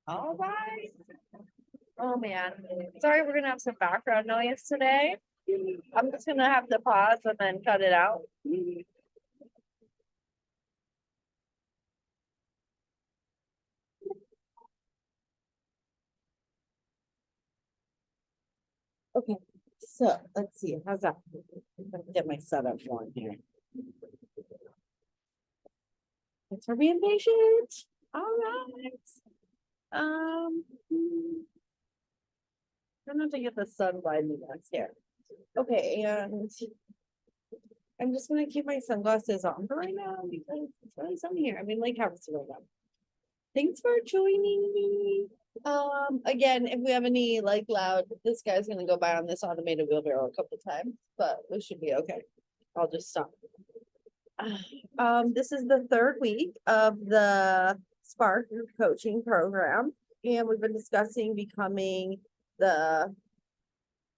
All right. Oh man. Sorry, we're gonna have some background noise today. I'm just gonna have to pause and then cut it out. Okay, so let's see. How's that? Let me get my setup going here. Thanks for being patient. All right. I'm going to get the sun blinding us here. Okay, and I'm just gonna keep my sunglasses on for right now because it's really sunny here. I'm in Lake Havasu right now. Thanks for joining me. Again, if we have any like loud, this guy's gonna go by on this automated wheelbarrow a couple times, but we should be okay. I'll just stop. This is the third week of the Spark coaching program, and we've been discussing becoming the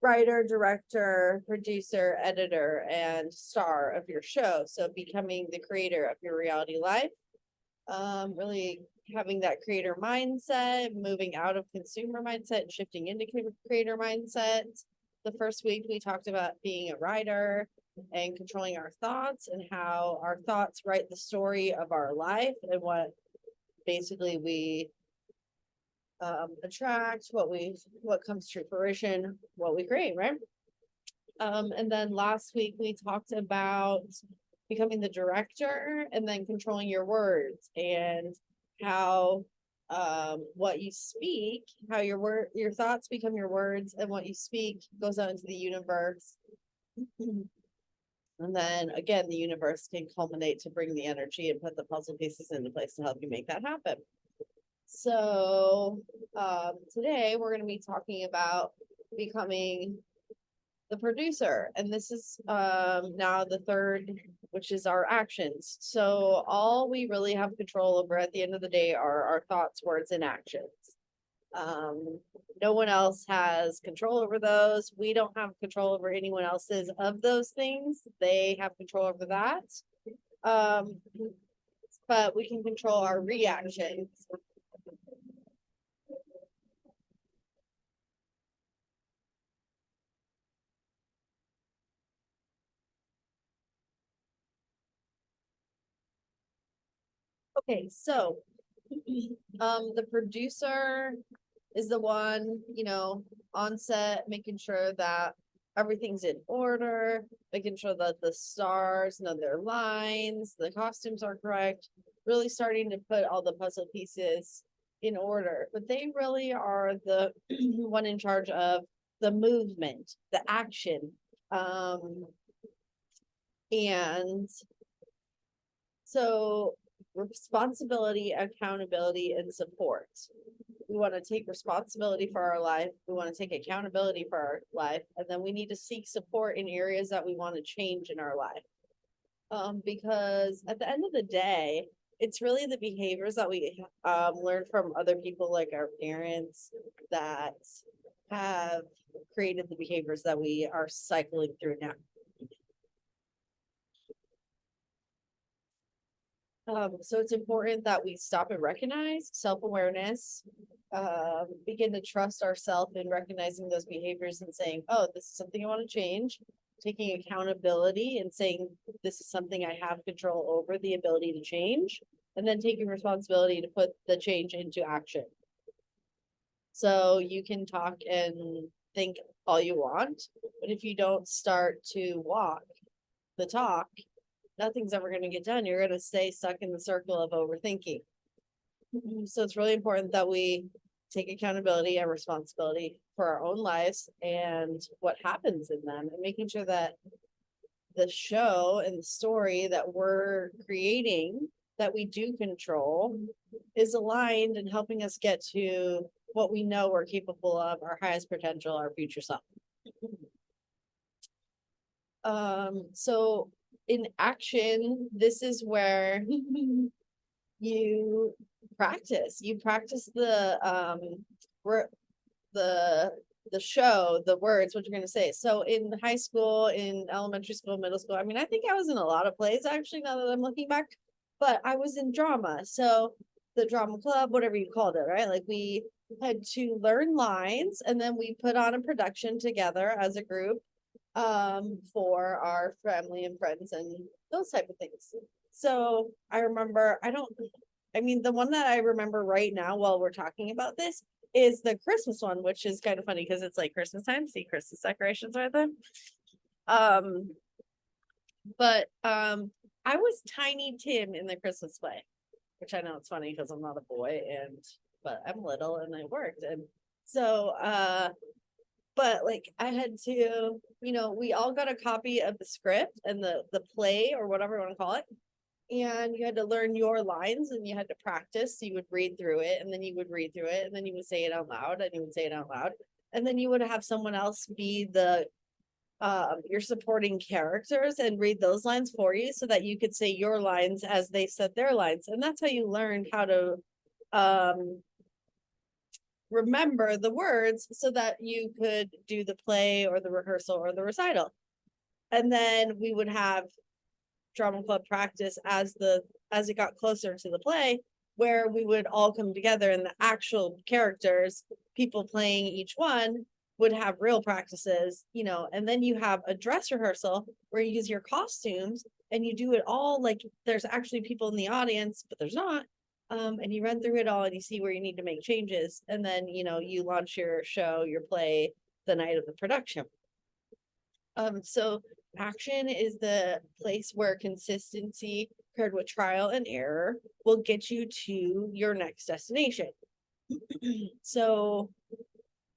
writer, director, producer, editor, and star of your show. So becoming the creator of your reality life. Really having that creator mindset, moving out of consumer mindset and shifting into creator mindset. The first week we talked about being a writer and controlling our thoughts and how our thoughts write the story of our life and what basically we attract, what comes to fruition, what we create, right? And then last week we talked about becoming the director and then controlling your words and how what you speak, how your thoughts become your words, and what you speak goes out into the universe. And then again, the universe can culminate to bring the energy and put the puzzle pieces into place to help you make that happen. So today we're going to be talking about becoming the producer, and this is now the third, which is our actions. So all we really have control over at the end of the day are our thoughts, words, and actions. No one else has control over those. We don't have control over anyone else's of those things. They have control over that. But we can control our reactions. Okay, so the producer is the one, on set, making sure that everything's in order, making sure that the stars know their lines, the costumes are correct, really starting to put all the puzzle pieces in order. But they really are the one in charge of the movement, the action. And so responsibility, accountability, and support. We want to take responsibility for our life. We want to take accountability for our life. And then we need to seek support in areas that we want to change in our life. Because at the end of the day, it's really the behaviors that we learn from other people, like our parents, that have created the behaviors that we are cycling through now. So it's important that we stop and recognize self-awareness, begin to trust ourselves in recognizing those behaviors and saying, oh, this is something I want to change, taking accountability and saying, this is something I have control over, the ability to change, and then taking responsibility to put the change into action. So you can talk and think all you want, but if you don't start to walk the talk, nothing's ever going to get done. You're going to stay stuck in the circle of overthinking. So it's really important that we take accountability and responsibility for our own lives and what happens in them, and making sure that the show and the story that we're creating, that we do control, is aligned and helping us get to what we know we're capable of, our highest potential, our future self. So in action, this is where you practice the show, the words, what you're going to say. So in high school, in elementary school, middle school, I think I was in a lot of plays actually, now that I'm looking back, but I was in drama. So the drama club, whatever you called it, right? Like we had to learn lines and then we put on a production together as a group for our family and friends and those type of things. So I remember, I mean, the one that I remember right now while we're talking about this is the Christmas one, which is kind of funny because it's like Christmas time. See Christmas decorations right there. But I was Tiny Tim in the Christmas play, which I know it's funny because I'm not a boy but I'm little and I worked. And so but like I had to, we all got a copy of the script and the play or whatever you want to call it. And you had to learn your lines and you had to practice. So you would read through it and then you would read through it and then you would say it out loud and you would say it out loud. And then you would have someone else be your supporting characters and read those lines for you so that you could say your lines as they said their lines. And that's how you learned how to remember the words so that you could do the play or the rehearsal or the recital. And then we would have drama club practice as it got closer to the play, where we would all come together and the actual characters, people playing each one, would have real practices, and then you have a dress rehearsal where you use your costumes and you do it all like there's actually people in the audience, but there's not. And you run through it all and you see where you need to make changes. And then, you launch your show, your play the night of the production. So action is the place where consistency paired with trial and error will get you to your next destination. So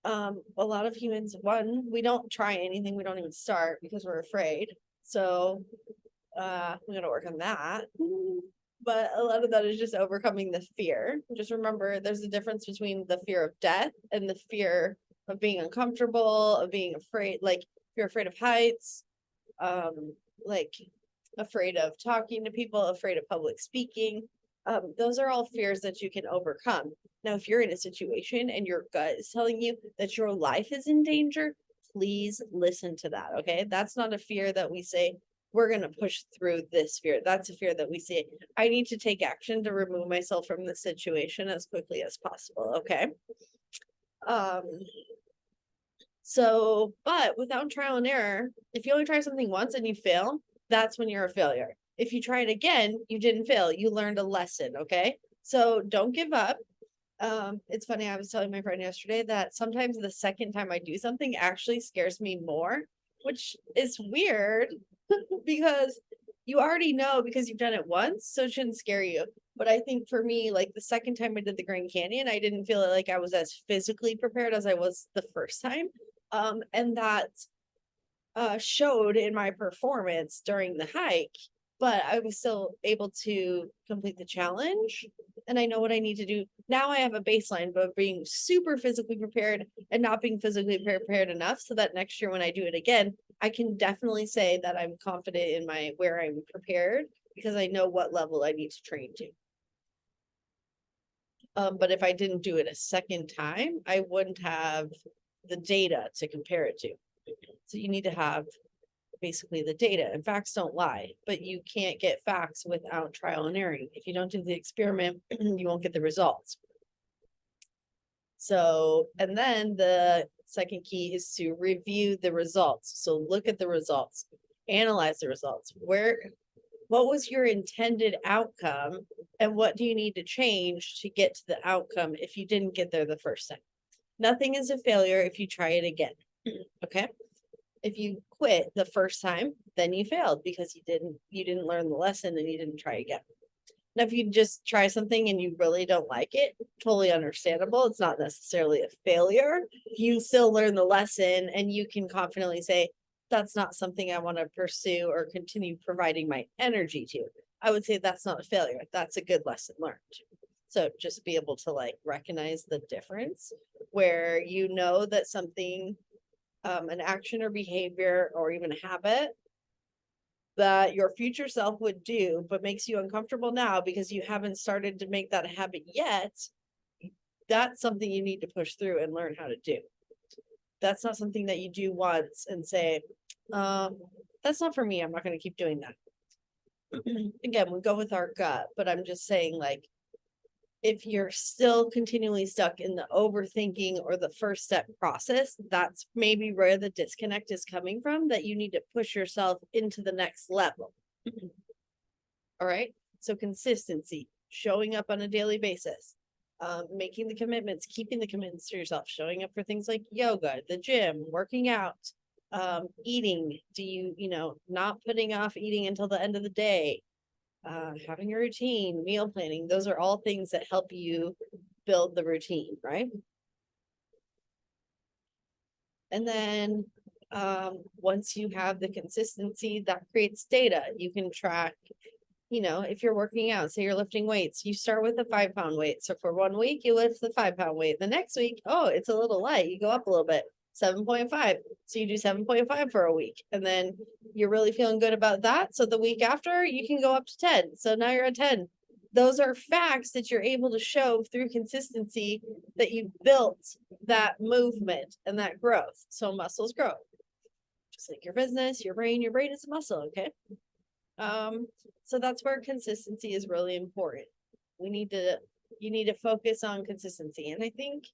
a lot of humans, we don't try anything, we don't even start because we're afraid. So we gotta work on that. But a lot of that is just overcoming the fear. Just remember there's a difference between the fear of death and the fear of being uncomfortable, of being afraid. Like if you're afraid of heights, like afraid of talking to people, afraid of public speaking. Those are all fears that you can overcome. Now, if you're in a situation and your gut is telling you that your life is in danger, please listen to that. Okay. That's not a fear that we say, we're going to push through this fear. That's a fear that we say, I need to take action to remove myself from the situation as quickly as possible. Okay. So, but without trial and error, if you only try something once and you fail, that's when you're a failure. If you try it again, you didn't fail. You learned a lesson. Okay. So don't give up. It's funny. I was telling my friend yesterday that sometimes the second time I do something actually scares me more, which is weird because you already know because you've done it once, so it shouldn't scare you. But I think for me, like the second time I did the Grand Canyon, I didn't feel like I was as physically prepared as I was the first time. And that showed in my performance during the hike, but I was still able to complete the challenge. And I know what I need to do. Now I have a baseline, but being super physically prepared and not being physically prepared enough so that next year when I do it again, I can definitely say that I'm confident in where I'm prepared because I know what level I need to train to. But if I didn't do it a second time, I wouldn't have the data to compare it to. So you need to have basically the data, and facts don't lie, but you can't get facts without trial and error. If you don't do the experiment, you won't get the results. So, and then the second key is to review the results. So look at the results, analyze the results. What was your intended outcome and what do you need to change to get to the outcome if you didn't get there the first time? Nothing is a failure if you try it again. Okay. If you quit the first time, then you failed because you didn't learn the lesson and you didn't try again. Now, if you just try something and you really don't like it, totally understandable. It's not necessarily a failure. You still learn the lesson and you can confidently say, that's not something I want to pursue or continue providing my energy to. I would say that's not a failure. That's a good lesson learned. So just be able to like recognize the difference where you know that something, an action or behavior or even a habit that your future self would do, but makes you uncomfortable now because you haven't started to make that a habit yet. That's something you need to push through and learn how to do. That's not something that you do once and say, that's not for me. I'm not going to keep doing that. Again, we go with our gut, but I'm just saying like, if you're still continually stuck in the overthinking or the first step process, that's maybe where the disconnect is coming from, that you need to push yourself into the next level. All right. So consistency, showing up on a daily basis, making the commitments, keeping the commitments to yourself, showing up for things like yoga, the gym, working out, eating. Do you, not putting off eating until the end of the day, having a routine, meal planning. Those are all things that help you build the routine, right? And then once you have the consistency, that creates data. You can track, if you're working out, say you're lifting weights, you start with a 5-pound weight. So for 1 week, you lift the 5-pound weight. The next week, oh, it's a little light. You go up a little bit, 7.5. So you do 7.5 for a week. And then you're really feeling good about that. So the week after, you can go up to 10. So now you're at 10. Those are facts that you're able to show through consistency that you built that movement and that growth. So muscles grow. Just like your business, your brain is a muscle, okay? So that's where consistency is really important. You need to focus on consistency. And I think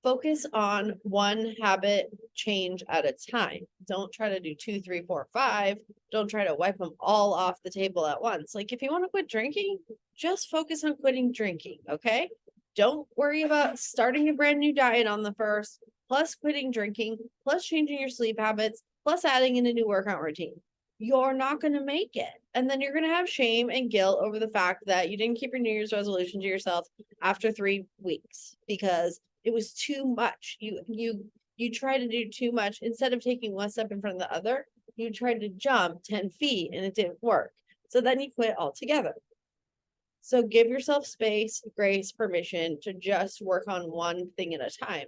focus on one habit change at a time. Don't try to do 2, 3, 4, 5. Don't try to wipe them all off the table at once. Like if you want to quit drinking, just focus on quitting drinking, okay? Don't worry about starting a brand new diet on the first, plus quitting drinking, plus changing your sleep habits, plus adding in a new workout routine. You're not going to make it. And then you're going to have shame and guilt over the fact that you didn't keep your New Year's resolution to yourself after 3 weeks because it was too much. You try to do too much. Instead of taking one step in front of the other, you tried to jump 10 feet and it didn't work. So then you quit altogether. So give yourself space, grace, permission to just work on one thing at a time.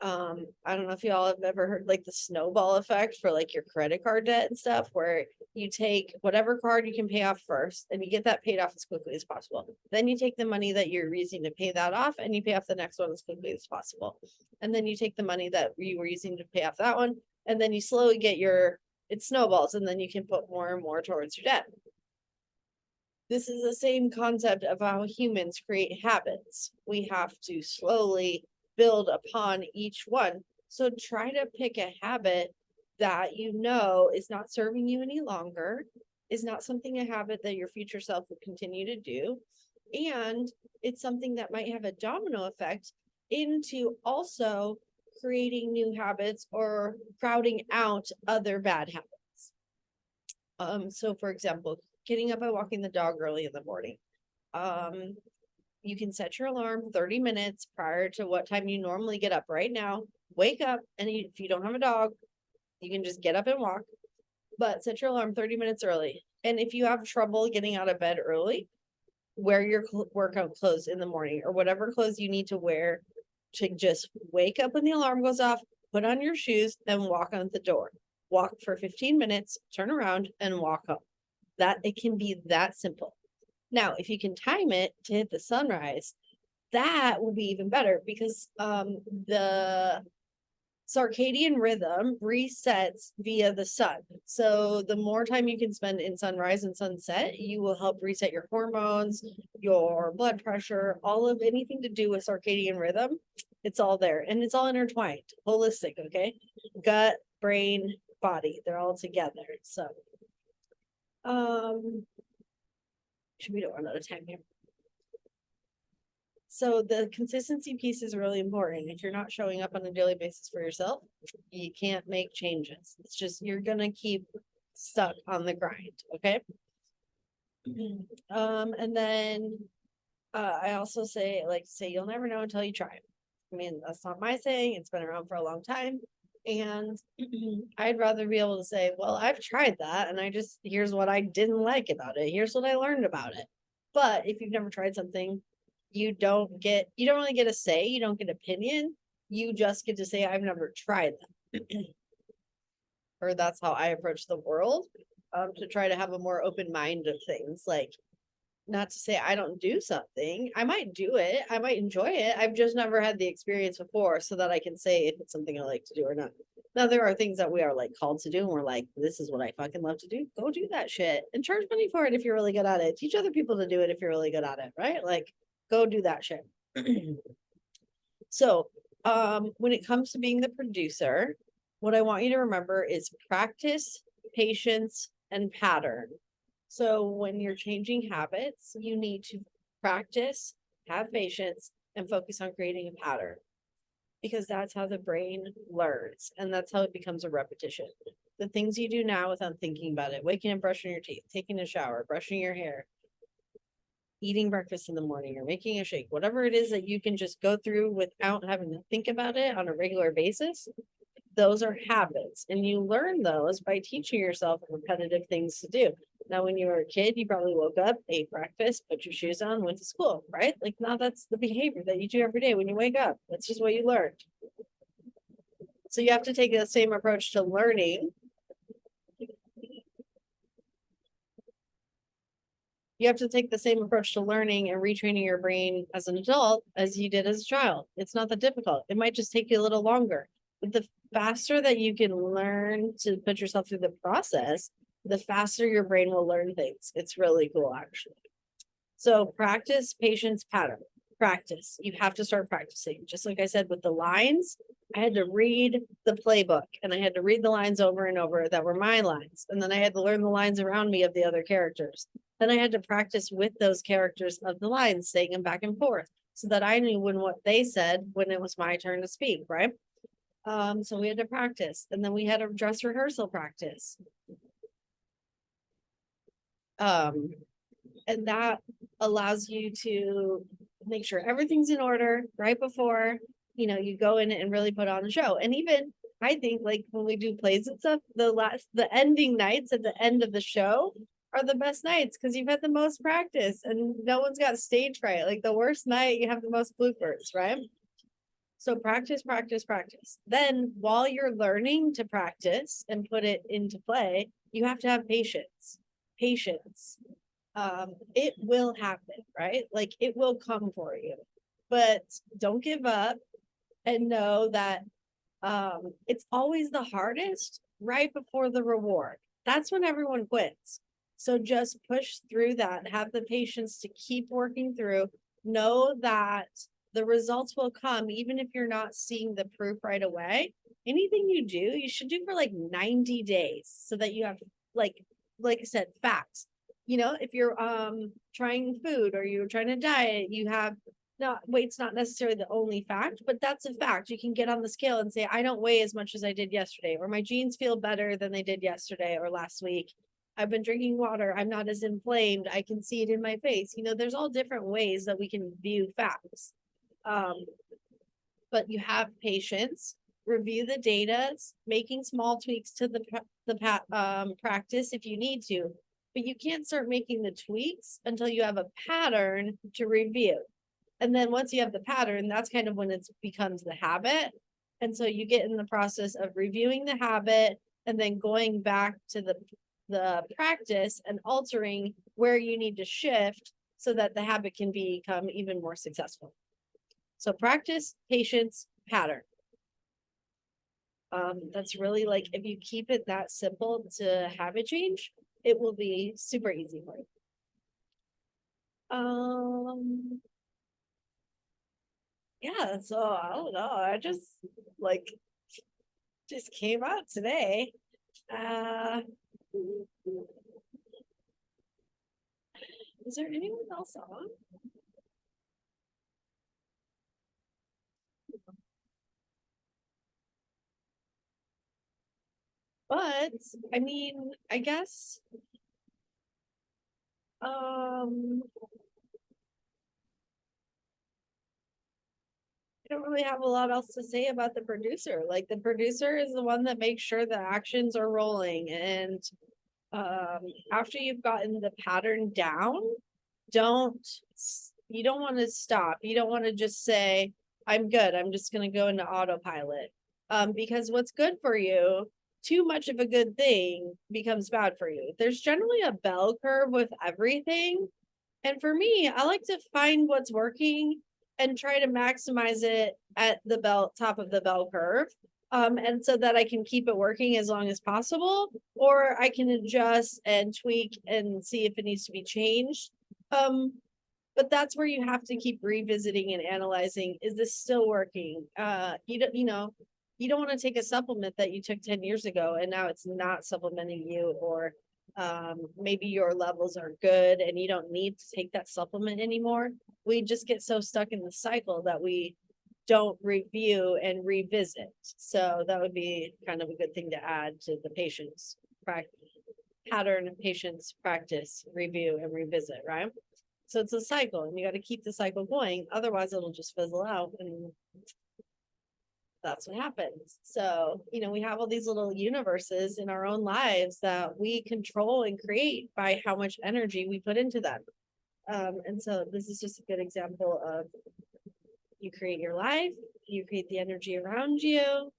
I don't know if y'all have ever heard like the snowball effect for like your credit card debt and stuff, where you take whatever card you can pay off first and you get that paid off as quickly as possible. Then you take the money that you're using to pay that off and you pay off the next one as quickly as possible. And then you take the money that you were using to pay off that one, and then you slowly get it snowballs, and then you can put more and more towards your debt. This is the same concept of how humans create habits. We have to slowly build upon each one. So try to pick a habit that is not serving you any longer, is not a habit that your future self will continue to do, and it's something that might have a domino effect into also creating new habits or crowding out other bad habits. So for example, getting up and walking the dog early in the morning. You can set your alarm 30 minutes prior to what time you normally get up right now. Wake up, and if you don't have a dog, you can just get up and walk, but set your alarm 30 minutes early. And if you have trouble getting out of bed early, wear your workout clothes in the morning, or whatever clothes you need to wear to just wake up when the alarm goes off, put on your shoes, and walk out the door. Walk for 15 minutes, turn around, and walk home. It can be that simple. Now, if you can time it to hit the sunrise, that will be even better, because the circadian rhythm resets via the sun. So the more time you can spend in sunrise and sunset, you will help reset your hormones, your blood pressure, all of anything to do with circadian rhythm. It's all there, and it's all intertwined, holistic, okay? Gut, brain, body, they're all together. So we don't run out of time here. So the consistency piece is really important. If you're not showing up on a daily basis for yourself, you can't make changes. It's just, you're gonna keep stuck on the grind, okay? And then I also say you'll never know until you try. I mean, that's not my saying. It's been around for a long time. And I'd rather be able to say, well, I've tried that, and here's what I didn't like about it. Here's what I learned about it. But if you've never tried something, you don't really get a say. You don't get opinion. You just get to say, I've never tried that. Or that's how I approach the world, to try to have a more open mind of things. Like, not to say I don't do something. I might do it. I might enjoy it. I've just never had the experience before, so that I can say if it's something I like to do or not. Now, there are things that we are like called to do, and we're like, this is what I fucking love to do. Go do that shit and charge money for it if you're really good at it. Teach other people to do it if you're really good at it, right? Like, go do that shit. So, when it comes to being the producer, what I want you to remember is practice, patience, and pattern. So, when you're changing habits, you need to practice, have patience, and focus on creating a pattern, because that's how the brain learns and that's how it becomes a repetition. The things you do now without thinking about it, waking up, brushing your teeth, taking a shower, brushing your hair, eating breakfast in the morning, or making a shake, whatever it is that you can just go through without having to think about it on a regular basis, those are habits. And you learn those by teaching yourself repetitive things to do. Now, when you were a kid, you probably woke up, ate breakfast, put your shoes on, went to school, right? Like, now that's the behavior that you do every day when you wake up. That's just what you learned. So you have to take the same approach to learning. You have to take the same approach to learning and retraining your brain as an adult as you did as a child. It's not that difficult. It might just take you a little longer. But the faster that you can learn to put yourself through the process, the faster your brain will learn things. It's really cool, actually. So practice, patience, pattern. Practice. You have to start practicing. Just like I said with the lines, I had to read the playbook and I had to read the lines over and over that were my lines. And then I had to learn the lines around me of the other characters. Then I had to practice with those characters of the lines, saying them back and forth, so that I knew what they said when it was my turn to speak, right? So we had to practice, and then we had a dress rehearsal practice. And that allows you to make sure everything's in order right before, you go in and really put on the show. And even I think, like, when we do plays and stuff, the ending nights at the end of the show are the best nights, because you've had the most practice and no one's got stage fright. Like, the worst night, you have the most bloopers, right? So practice, practice, practice. Then while you're learning to practice and put it into play, you have to have patience. Patience. It will happen, right? Like, it will come for you, but don't give up, and know that it's always the hardest right before the reward. That's when everyone quits. So just push through that, have the patience to keep working through, know that the results will come even if you're not seeing the proof right away. Anything you do, you should do for like 90 days, so that you have, like I said, facts. If you're trying food or you're trying to diet, you have, no, weight's not necessarily the only fact, but that's a fact. You can get on the scale and say, I don't weigh as much as I did yesterday, or my jeans feel better than they did yesterday or last week. I've been drinking water. I'm not as inflamed. I can see it in my face. There's all different ways that we can view facts. But you have patience, review the data, making small tweaks to the practice if you need to, but you can't start making the tweaks until you have a pattern to review. And then once you have the pattern, that's kind of when it becomes the habit. And so you get in the process of reviewing the habit and then going back to the practice and altering where you need to shift so that the habit can become even more successful. So practice, patience, pattern. That's really, like, if you keep it that simple to habit change, it will be super easy for you. Yeah, so I don't know. I just came out today. Is there anyone else on? But I mean, I guess I don't really have a lot else to say about the producer. Like, the producer is the one that makes sure the actions are rolling. And after you've gotten the pattern down, you don't want to stop. You don't want to just say, I'm good, I'm just going to go into autopilot. Because what's good for you, too much of a good thing becomes bad for you. There's generally a bell curve with everything. And for me, I like to find what's working and try to maximize it at the top of the bell curve. And so that I can keep it working as long as possible, or I can adjust and tweak and see if it needs to be changed. But that's where you have to keep revisiting and analyzing, is this still working? You don't want to take a supplement that you took 10 years ago and now it's not supplementing you, or maybe your levels are good and you don't need to take that supplement anymore. We just get so stuck in the cycle that we don't review and revisit. So that would be kind of a good thing to add to the patient's pattern of patient's practice, review and revisit, right? So it's a cycle and you got to keep the cycle going. Otherwise it'll just fizzle out, and that's what happens. So, we have all these little universes in our own lives that we control and create by how much energy we put into them. And so this is just a good example of, you create your life, you create the energy around you.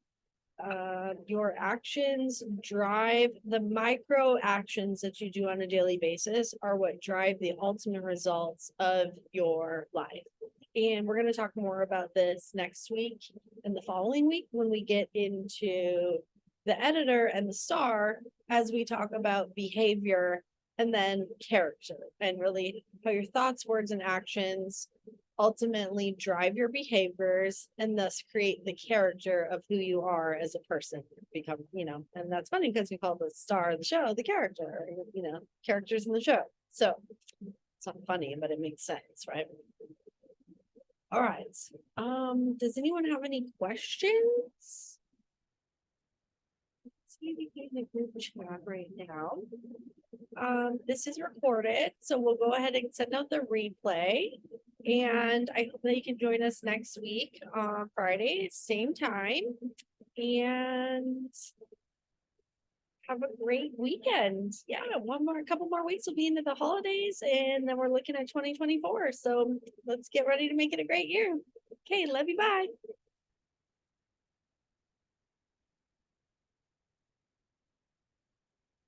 Your actions drive the micro actions that you do on a daily basis are what drive the ultimate results of your life. And we're going to talk more about this next week and the following week when we get into the editor and the star, as we talk about behavior and then character, and really how your thoughts, words, and actions ultimately drive your behaviors and thus create the character of who you are as a person. Become, and that's funny because we call the star of the show the character, characters in the show. So it's not funny, but it makes sense, right? All right. Does anyone have any questions? Let's see if we can get the group chat right now. This is recorded, so we'll go ahead and send out the replay. And I hope that you can join us next week on Friday, same time. And have a great weekend. Yeah, a couple more weeks will be into the holidays, and then we're looking at 2024. So let's get ready to make it a great year. Okay, love you, bye.